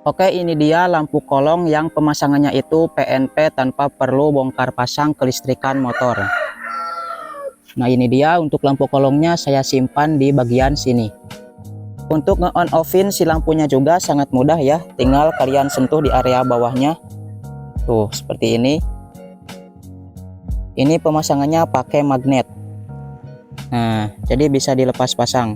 Oke, ini dia lampu kolong yang pemasangannya itu PNP tanpa perlu bongkar pasang kelistrikan motor. Nah, ini dia untuk lampu kolongnya, saya simpan di bagian sini. Untuk nge-on offin si lampunya juga sangat mudah ya, tinggal kalian sentuh di area bawahnya. Tuh, seperti ini. Ini pemasangannya pakai magnet. Nah, jadi bisa dilepas pasang.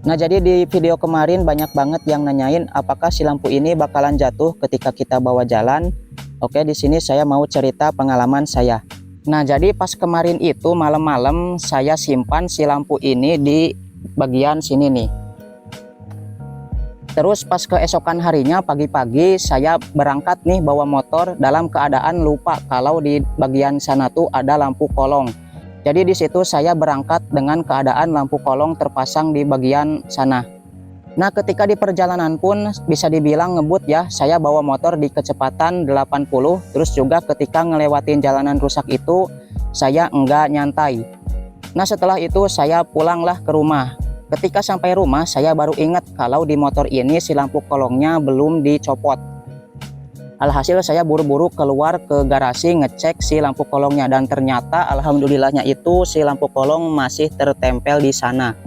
Nah, jadi di video kemarin banyak banget yang nanyain apakah si lampu ini bakalan jatuh ketika kita bawa jalan. Oke, di sini saya mau cerita pengalaman saya. Nah, jadi pas kemarin itu malam-malam saya simpan si lampu ini di bagian sini nih. Terus pas keesokan harinya pagi-pagi saya berangkat nih bawa motor dalam keadaan lupa kalau di bagian sana tuh ada lampu kolong. Jadi di situ saya berangkat dengan keadaan lampu kolong terpasang di bagian sana. Nah, ketika di perjalanan pun bisa dibilang ngebut ya, saya bawa motor di kecepatan 80, terus juga ketika ngelewatin jalanan rusak itu saya enggak nyantai. Nah, setelah itu saya pulanglah ke rumah. Ketika sampai rumah saya baru ingat kalau di motor ini si lampu kolongnya belum dicopot. Alhasil saya buru-buru keluar ke garasi ngecek si lampu kolongnya, dan ternyata alhamdulillahnya itu si lampu kolong masih tertempel di sana.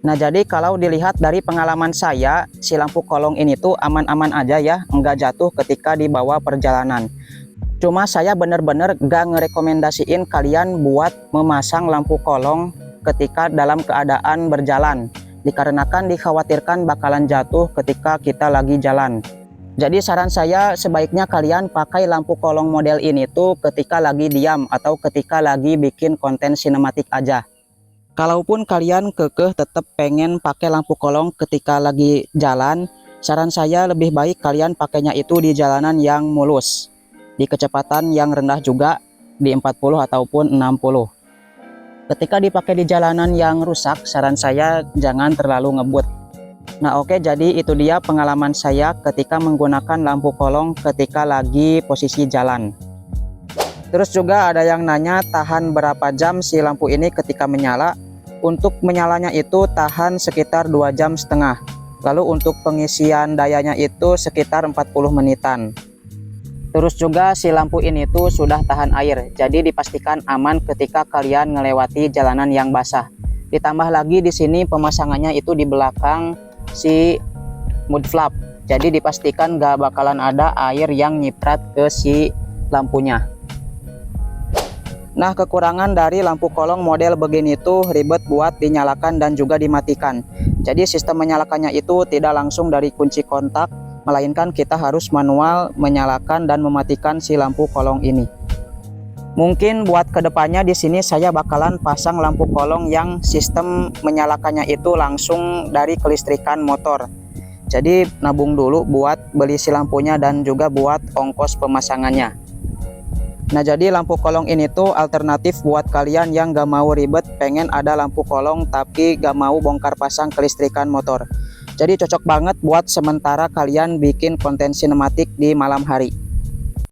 Nah, jadi kalau dilihat dari pengalaman saya, si lampu kolong ini tuh aman-aman aja ya, enggak jatuh ketika dibawa perjalanan. Cuma saya bener-bener gak ngerekomendasiin kalian buat memasang lampu kolong ketika dalam keadaan berjalan, dikarenakan dikhawatirkan bakalan jatuh ketika kita lagi jalan. Jadi saran saya sebaiknya kalian pakai lampu kolong model ini tuh ketika lagi diam atau ketika lagi bikin konten sinematik aja. Kalaupun kalian kekeh tetap pengen pakai lampu kolong ketika lagi jalan, saran saya lebih baik kalian pakainya itu di jalanan yang mulus, di kecepatan yang rendah juga, di 40 ataupun 60. Ketika dipakai di jalanan yang rusak, saran saya jangan terlalu ngebut. Nah, oke, jadi itu dia pengalaman saya ketika menggunakan lampu kolong ketika lagi posisi jalan. Terus juga ada yang nanya tahan berapa jam si lampu ini ketika menyala. Untuk menyalanya itu tahan sekitar 2,5 jam. Lalu untuk pengisian dayanya itu sekitar 40 menitan. Terus juga si lampu ini tuh sudah tahan air, jadi dipastikan aman ketika kalian melewati jalanan yang basah. Ditambah lagi di sini pemasangannya itu di belakang si mud flap, jadi dipastikan gak bakalan ada air yang nyiprat ke si lampunya. Nah, kekurangan dari lampu kolong model begini tuh ribet buat dinyalakan dan juga dimatikan. Jadi sistem menyalakannya itu tidak langsung dari kunci kontak, melainkan kita harus manual menyalakan dan mematikan si lampu kolong ini. Mungkin buat kedepannya di sini saya bakalan pasang lampu kolong yang sistem menyalakannya itu langsung dari kelistrikan motor. Jadi nabung dulu buat beli si lampunya dan juga buat ongkos pemasangannya. Nah, jadi lampu kolong ini tuh alternatif buat kalian yang gak mau ribet, pengen ada lampu kolong tapi gak mau bongkar pasang kelistrikan motor. Jadi cocok banget buat sementara kalian bikin konten sinematik di malam hari.